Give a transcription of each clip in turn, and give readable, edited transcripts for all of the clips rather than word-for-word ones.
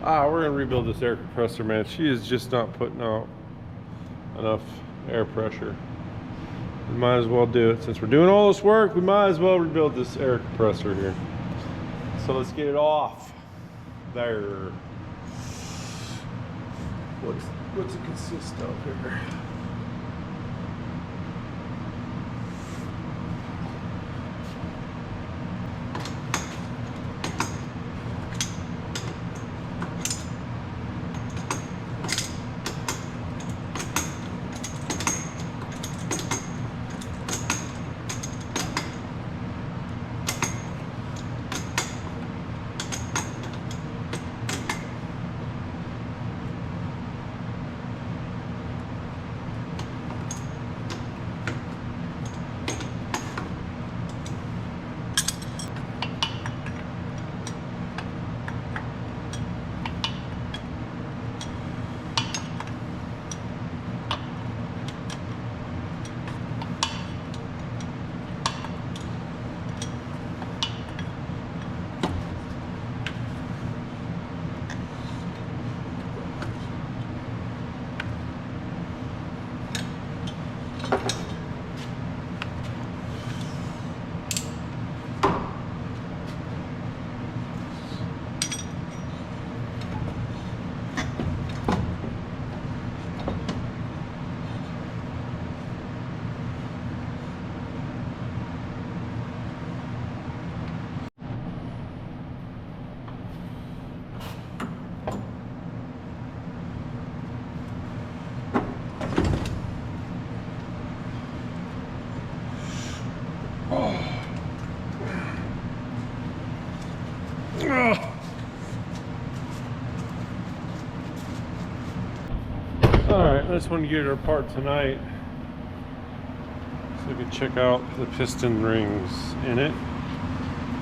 We're gonna rebuild this air compressor, man. She is just not putting out enough air pressure. We might as well do it. Since we're doing all this work, we might as well rebuild this air compressor here. So let's get it off. There. What's it consist of here? Alright, I just wanted to get it apart tonight so we can check out the piston rings in it.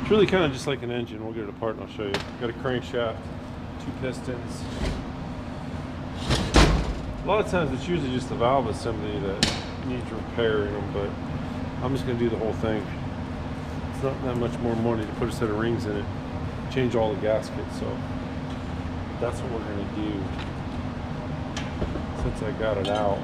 It's really kind of just like an engine. We'll get it apart and I'll show you. Got a crankshaft, 2 pistons. A lot of times it's usually just the valve assembly that needs repairing them, but I'm just going to do the whole thing. It's not that much more money to put a set of rings in it, change all the gaskets, so that's what we're going to do since I got it out.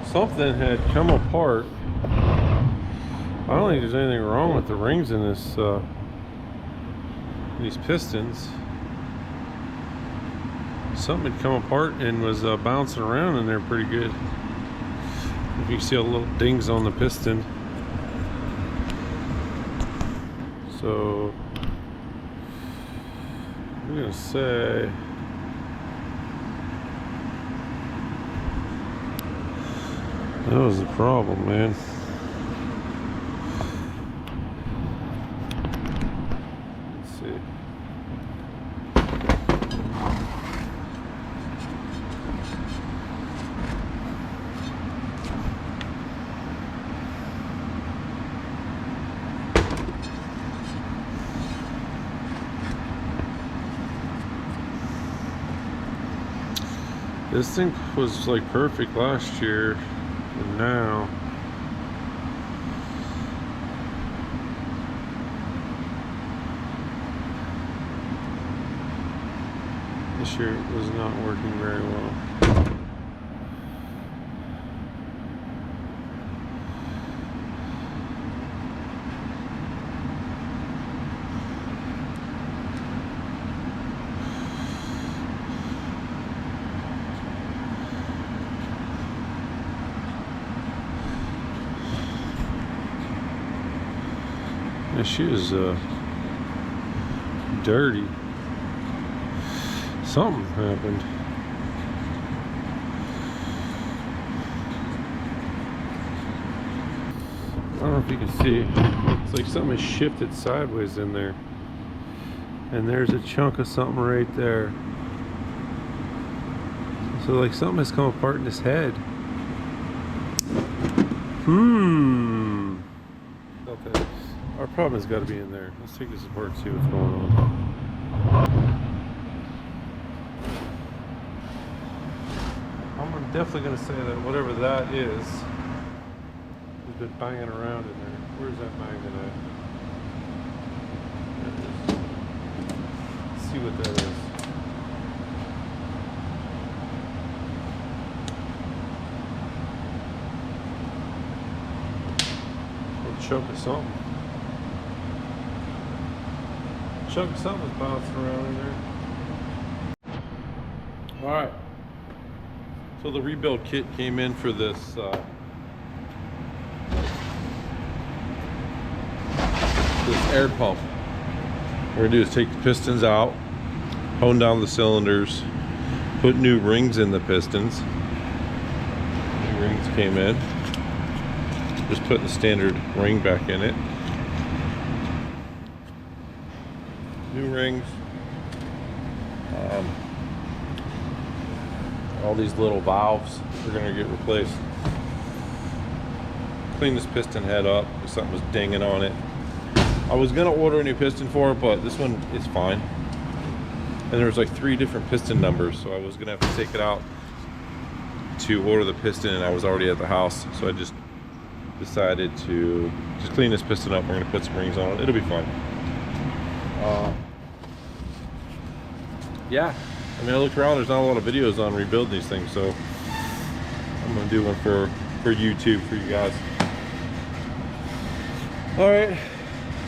Something had come apart. I don't think there's anything wrong with the rings in this these pistons. Something had come apart and was bouncing around in there pretty good. if you see a little dings on the piston. So I'm gonna say that was the problem, man. Let's see. This thing was like perfect last year, and now this year it was not working very well. Yeah, she is dirty. Something happened. I don't know if you can see. It's like something has shifted sideways in there. And there's a chunk of something right there. So like something has come apart in his head. Okay. Our problem has got to be in there. Let's take this apart and see what's going on. I'm definitely going to say that whatever that is has been banging around in there. Where's that magnet at? There it is. Let's see what that is. A chunk of something. Chunk of something was bouncing around in there. Alright. So the rebuild kit came in for this this air pump. What we're gonna do is take the pistons out, hone down the cylinders, put new rings in the pistons. New rings came in. Just put the standard ring back in it. New rings. All these little valves are going to get replaced. Clean this piston head up because something was dinging on it. I was going to order a new piston for it, but this one is fine. And there was like 3 different piston numbers, so I was going to have to take it out to order the piston, and I was already at the house, so I just decided to just clean this piston up. We're going to put some rings on it. It'll be fine. Yeah, I mean, I looked around, there's not a lot of videos on rebuilding these things, so I'm going to do one for YouTube for you guys. Alright,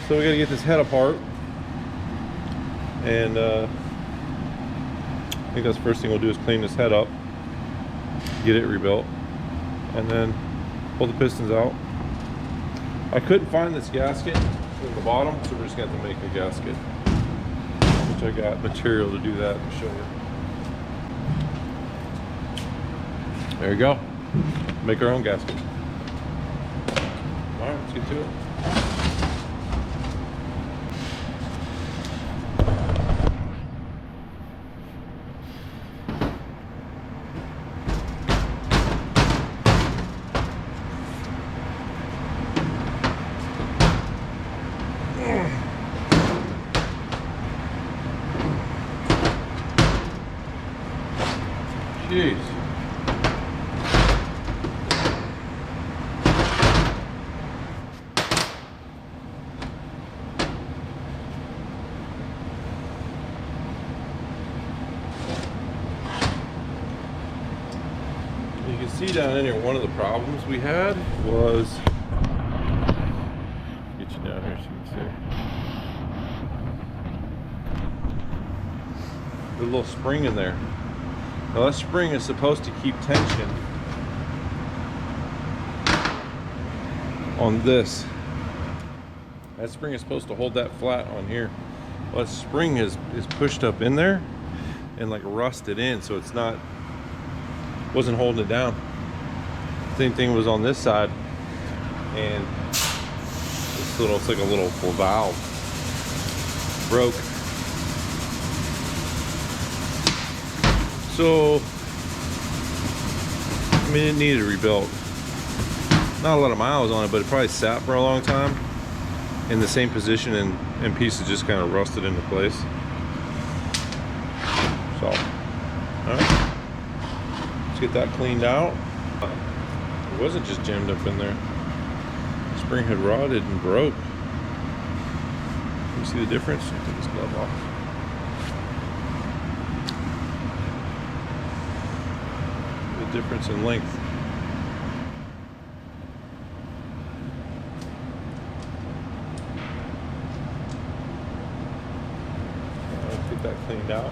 so we got to get this head apart, and I think that's the first thing we'll do is clean this head up, get it rebuilt, and then pull the pistons out. I couldn't find this gasket at the bottom, so we're just going to have to make a gasket. Which I got material to do that to show you. There you go. Make our own gasket. Alright, let's get to it. Jeez. You can see down in here, one of the problems we had was, get you down here so you can see. There's a little spring in there. Now that spring is supposed to keep tension on this. That spring is supposed to hold that flat on here. Well, that spring is pushed up in there and like rusted in, so it's not, wasn't holding it down. Same thing was on this side, and this little, it's like a little valve broke. So I mean, it needed rebuilt. Not a lot of miles on it, but it probably sat for a long time in the same position, and pieces just kind of rusted into place. So, all right, let's get that cleaned out. It wasn't just jammed up in there. The spring had rotted and broke. You see the difference? I'll take this glove off. The difference in length. Get that cleaned out.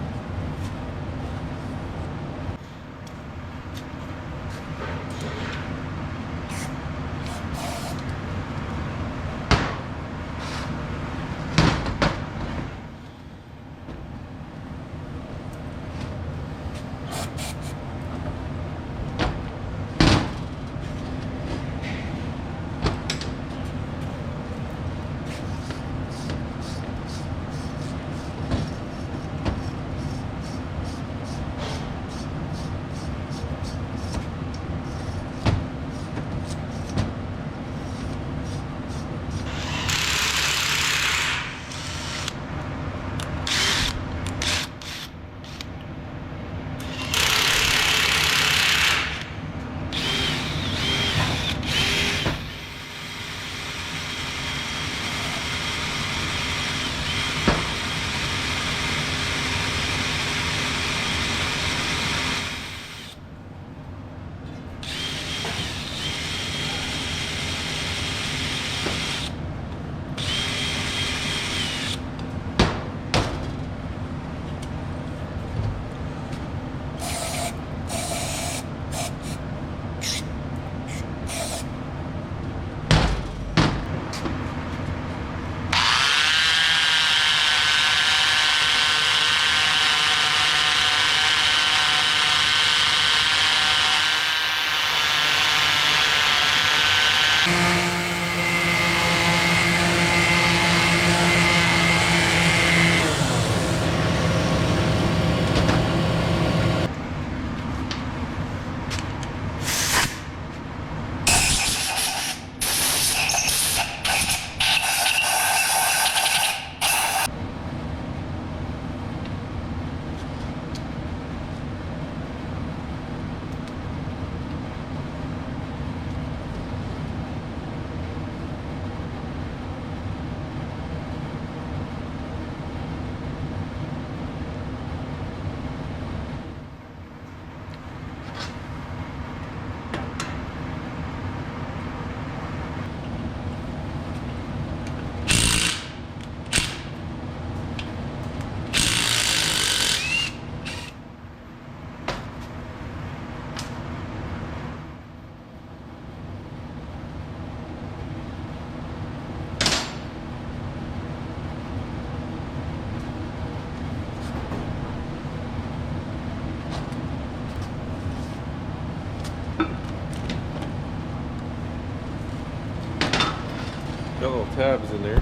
Got little tabs in there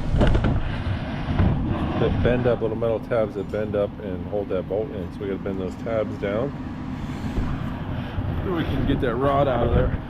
that bend up, little metal tabs that bend up and hold that bolt in. So we gotta bend those tabs down so we can get that rod out of there.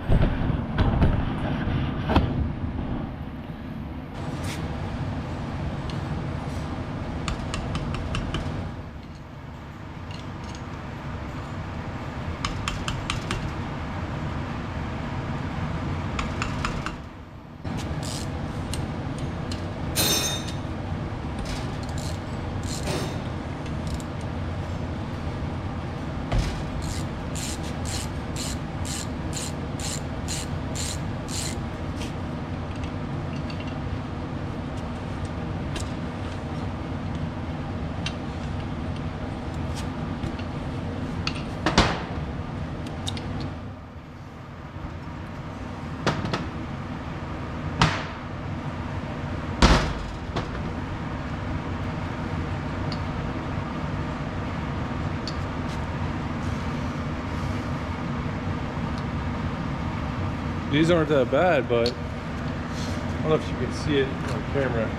These aren't that bad, but I don't know if you can see it on camera,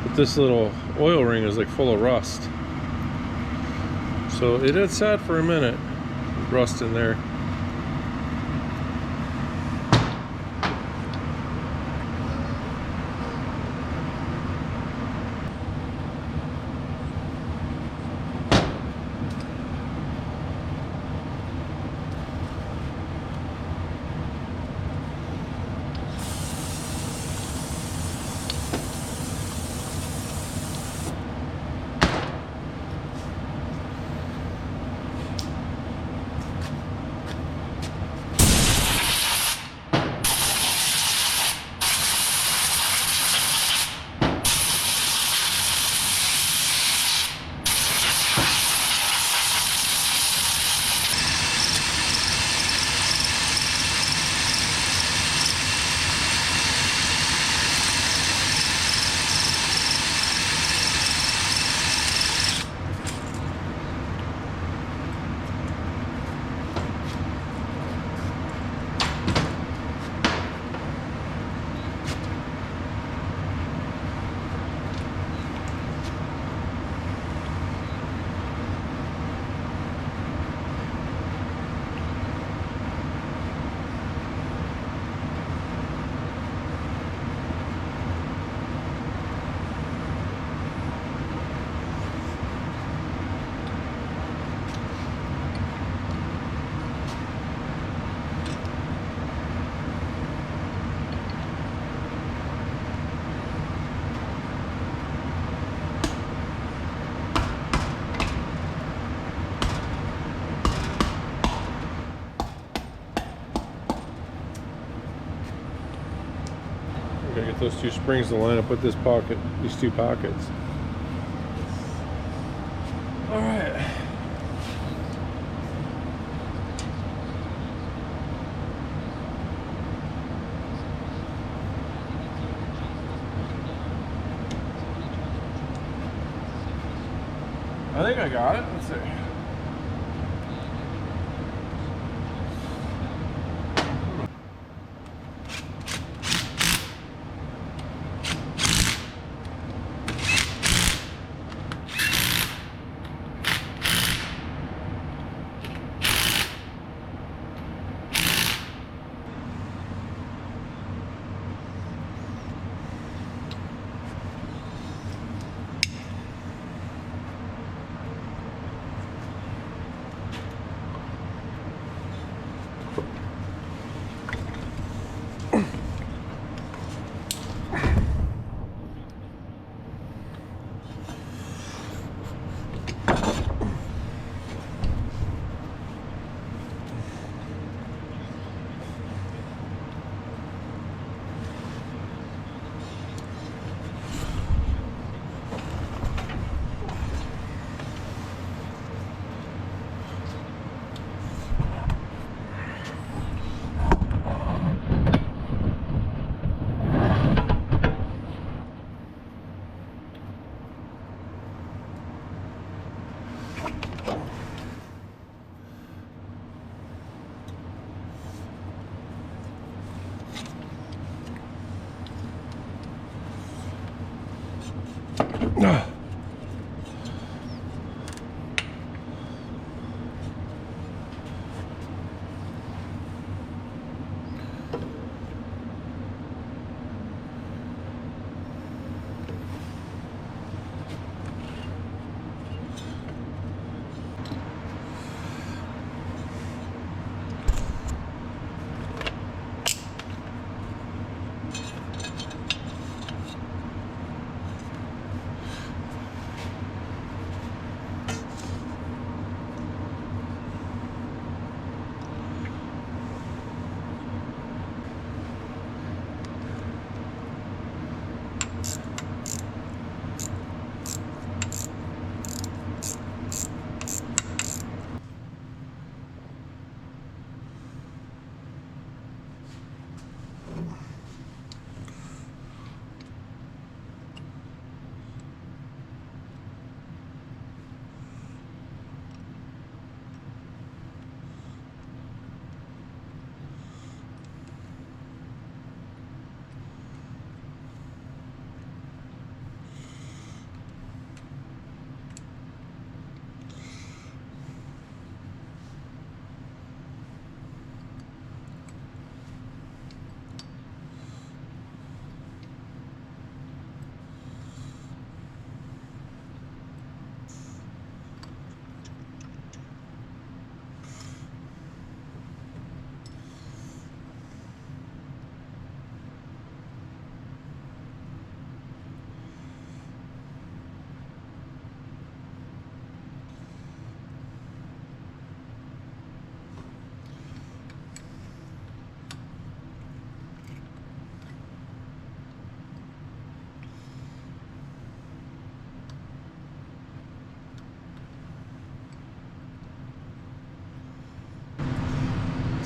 but this little oil ring is like full of rust. So it had sat for a minute, rust in there. Gotta get those two springs to line up with this pocket, these two pockets. All right. I think I got it. Let's see.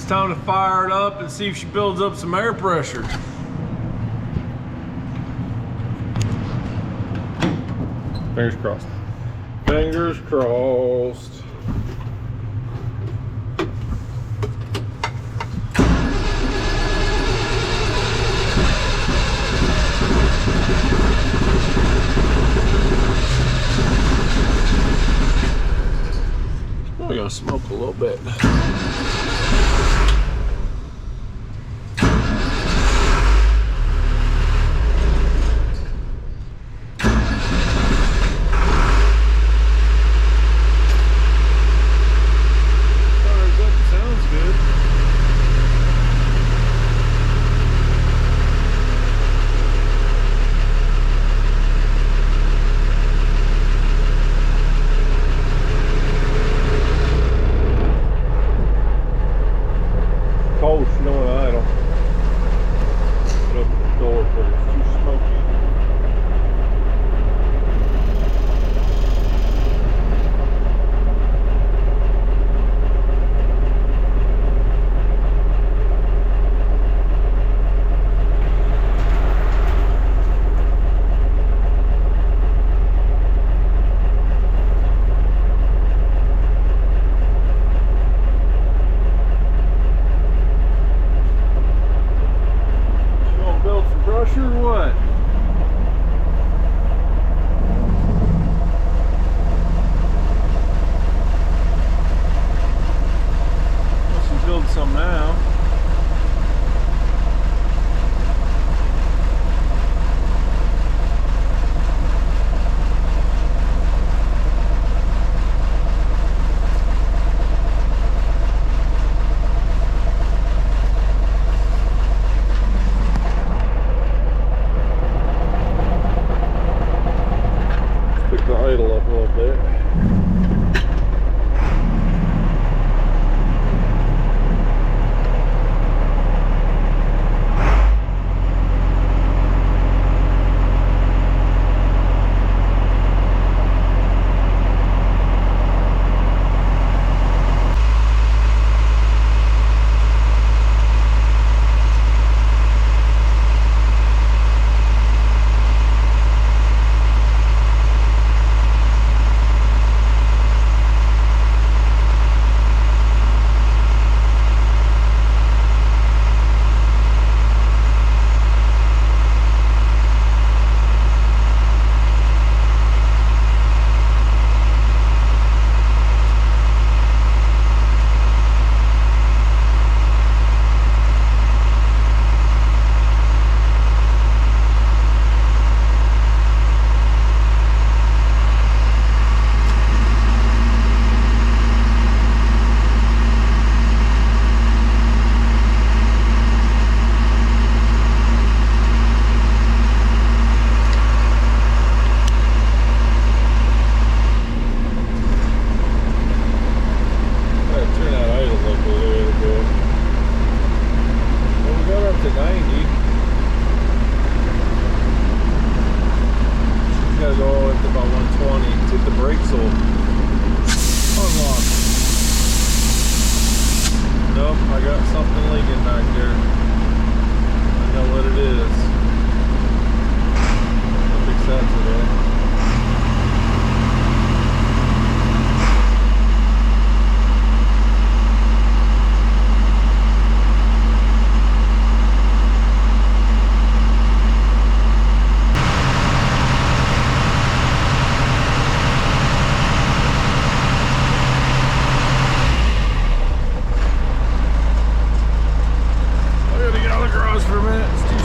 It's time to fire it up and see if she builds up some air pressure. Fingers crossed. Fingers crossed. We're gonna smoke a little bit.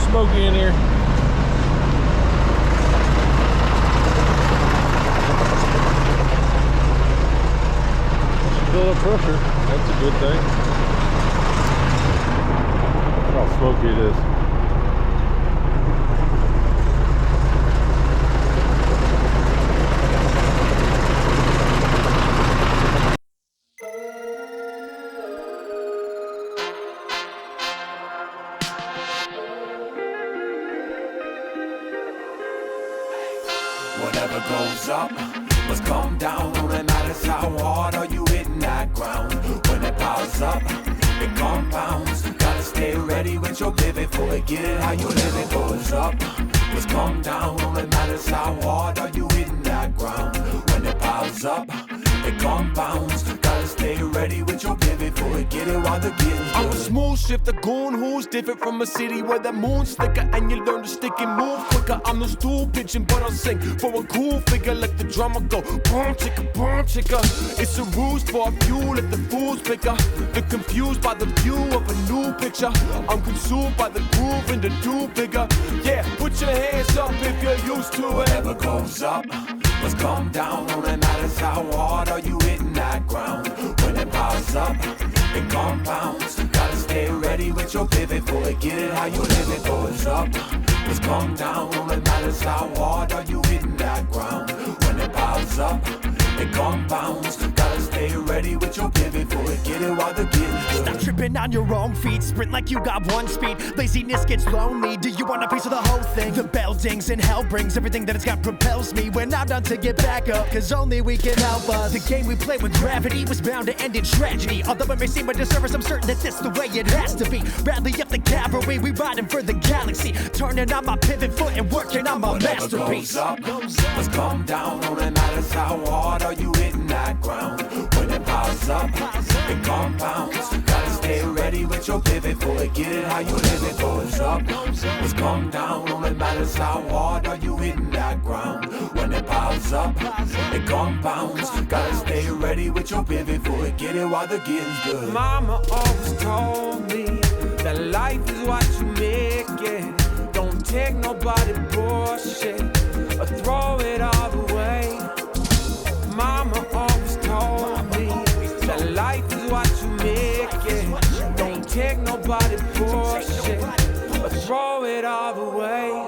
smoky in here. Build up pressure. That's a good thing. Look how smoky it is. Whatever goes up must come down. No matter how hard are you hitting that ground. When it piles up, it compounds. Gotta stay ready with your pivot for it. Get it how you live it. Goes up, must come down. Only matters how hard are you hitting that ground. When it piles up, it compounds. Gotta stay ready with your pivot for it. Get it while the getting's good. I'm a smooth shifter, goon who's different from a city where the moon's thicker and you learn to stick and move quicker. I'm no stool pitching, but I'll sing for a cool figure. Let the drummer go, boom chicka, boom chicka. It's a ruse for a few, let the fools picker. They're confused by the view of a new picture. I'm consumed by the groove and the do bigger. Yeah, put your hands up if you're used to it. Whatever goes up must come down. Only matters how hard are you hitting that ground. When it piles up, it compounds. Gotta stay ready with your pivot for it. Get it how you live it. Goes up, must come down. Only matters how hard are you hitting that ground. When it piles up, it compounds. Gotta stay ready with your pivot for it. Get it while the getting's good. Stop tripping on your own feet, sprint like you got one speed. Laziness gets lonely, do you want a piece of the whole thing? The bell dings and hell brings everything that it's got propels me. We're not done to get back up, cause only we can help us. The game we play with gravity was bound to end in tragedy. Although it may seem a disservice, I'm certain that that's the way it has to be. Rally up the cavalry, we riding for the galaxy. Turning on my pivot foot and working on my masterpiece. Goes up, must come down. Only matters how hard are you hitting that ground. When it piles up, it compounds. Gotta stay ready with your pivot for it. Get it how you live it. Goes up, must come down. Only matters how hard are you hitting that ground. When it piles up, it compounds. Gotta stay ready with your pivot for it. Get it while the getting's good. Mama always told me that life is what you make it. Don't take nobody bullshit or throw it all away. Mama always told me that life is what you make it. Don't take nobody bullshit or throw it all away.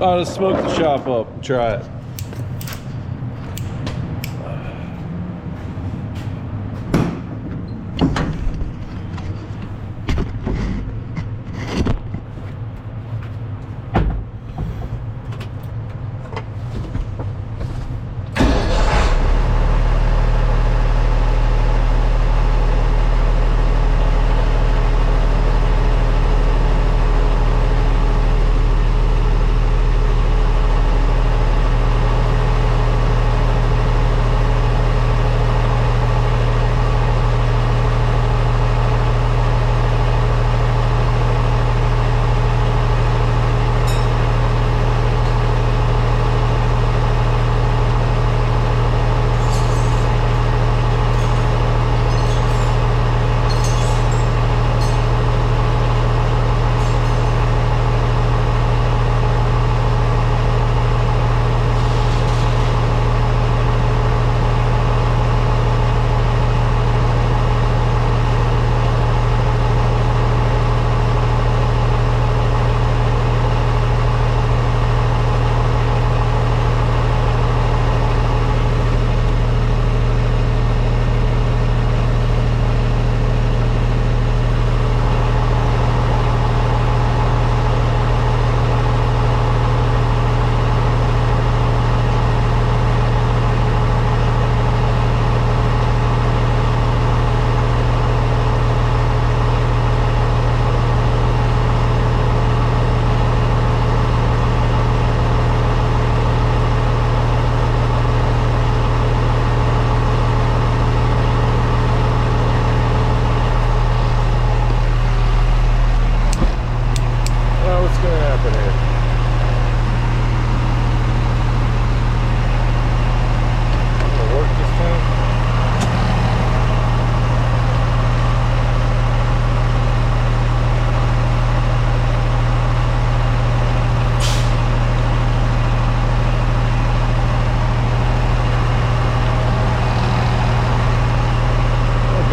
I'll just smoke the shop up and try it.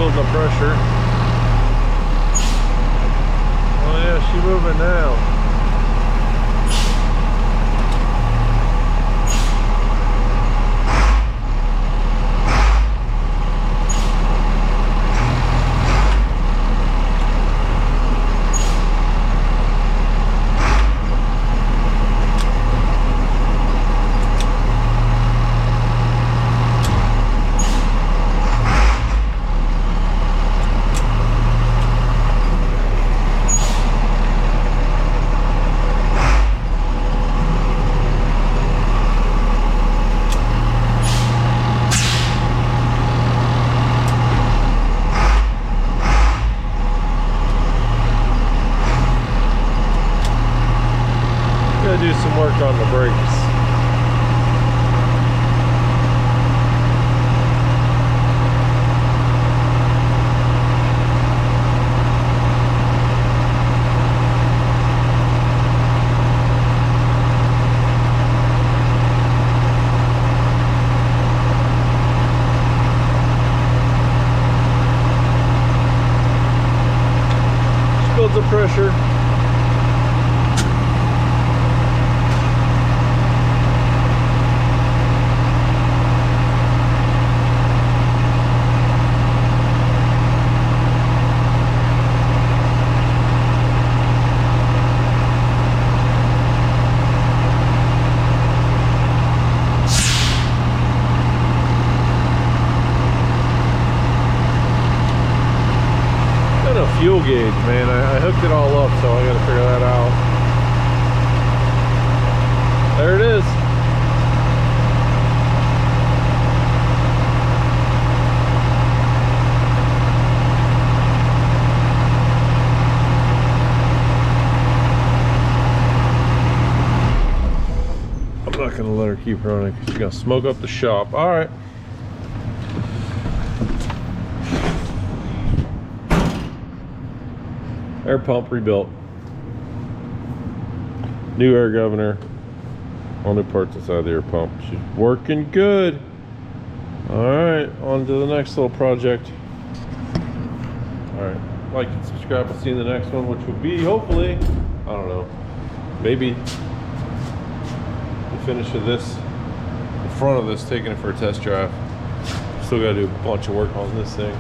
building up pressure. Oh yeah, she's moving now. Do some work on the brakes. Just builds up pressure. Fuel gauge, man. I hooked it all up, so I gotta figure that out. There it is. I'm not gonna let her keep running because she's gonna smoke up the shop. All right. Air pump rebuilt. New air governor. All new parts inside the air pump. She's working good. Alright, on to the next little project. Alright, like and subscribe and see you in the next one, which will be hopefully, I don't know, maybe the finish of this, the front of this, taking it for a test drive. Still gotta do a bunch of work on this thing.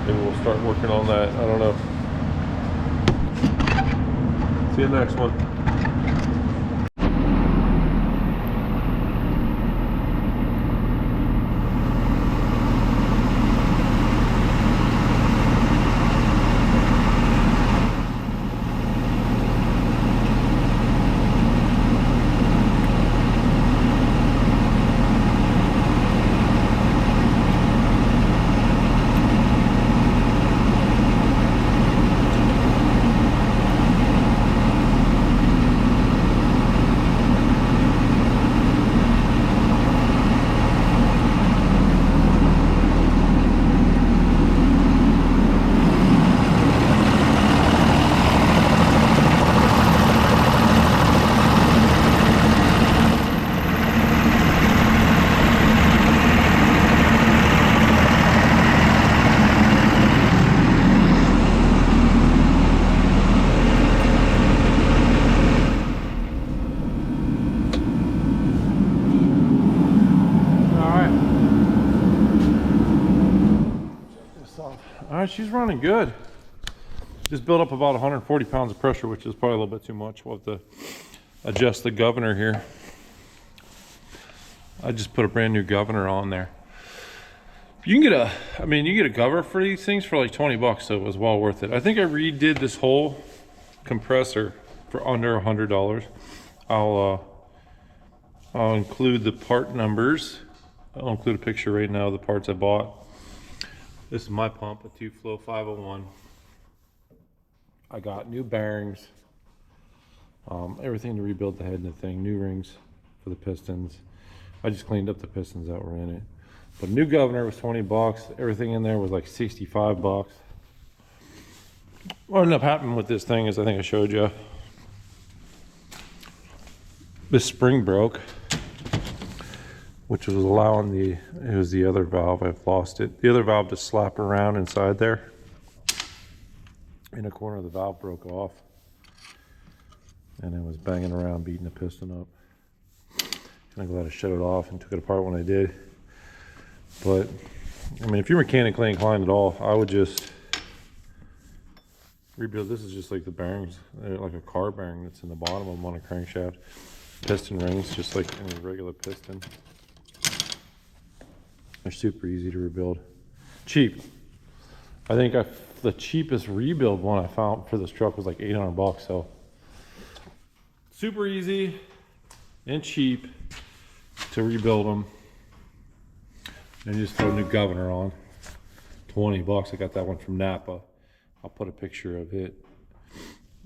Maybe we'll start working on that. I don't know. See you next one. Alright, she's running good. Just built up about 140 pounds of pressure, which is probably a little bit too much. We'll have to adjust the governor here. I just put a brand new governor on there. You can get a, you get a governor for these things for like 20 bucks, so it was well worth it. I think I redid this whole compressor for under $100. I'll include the part numbers. I'll include a picture right now of the parts I bought. This is my pump, a Tu-Flo 501. I got new bearings, everything to rebuild the head and the thing, new rings for the pistons. I just cleaned up the pistons that were in it. But new governor was 20 bucks. Everything in there was like 65 bucks. What ended up happening with this thing is, I think I showed you, this spring broke. which was allowing it was the other valve. I've lost it. The other valve just slapped around inside there. In a corner, the valve broke off, and it was banging around, beating the piston up. And I'm glad I shut it off and took it apart when I did. But I mean, if you're mechanically inclined at all, I would just rebuild. This is just like the bearings, like a car bearing that's in the bottom of them on a crankshaft. Piston rings, just like any regular piston. They're super easy to rebuild. Cheap. I think the cheapest rebuild one I found for this truck was like $800, so super easy and cheap to rebuild them. And just throw a new governor on. $20. I got that one from Napa. I'll put a picture of it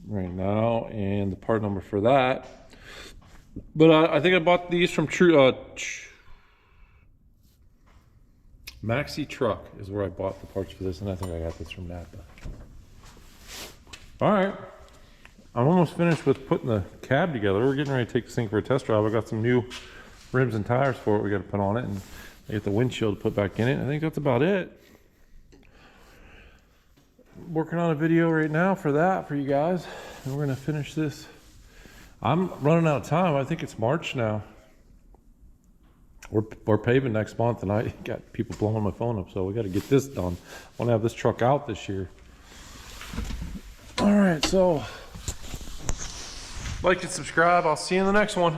right now and the part number for that. But I think I bought these from MaxiTrucks is where I bought the parts for this, and I think I got this from Napa. All right, I'm almost finished with putting the cab together. We're getting ready to take this thing for a test drive. I got some new rims and tires for it we got to put on it, and I get the windshield put back in it. I think that's about it. Working on a video right now for that for you guys, and we're gonna finish this. I'm running out of time. I think it's March now. We're paving next month, and I got people blowing my phone up, so we got to get this done. I want to have this truck out this year. All right, so like and subscribe. I'll see you in the next one.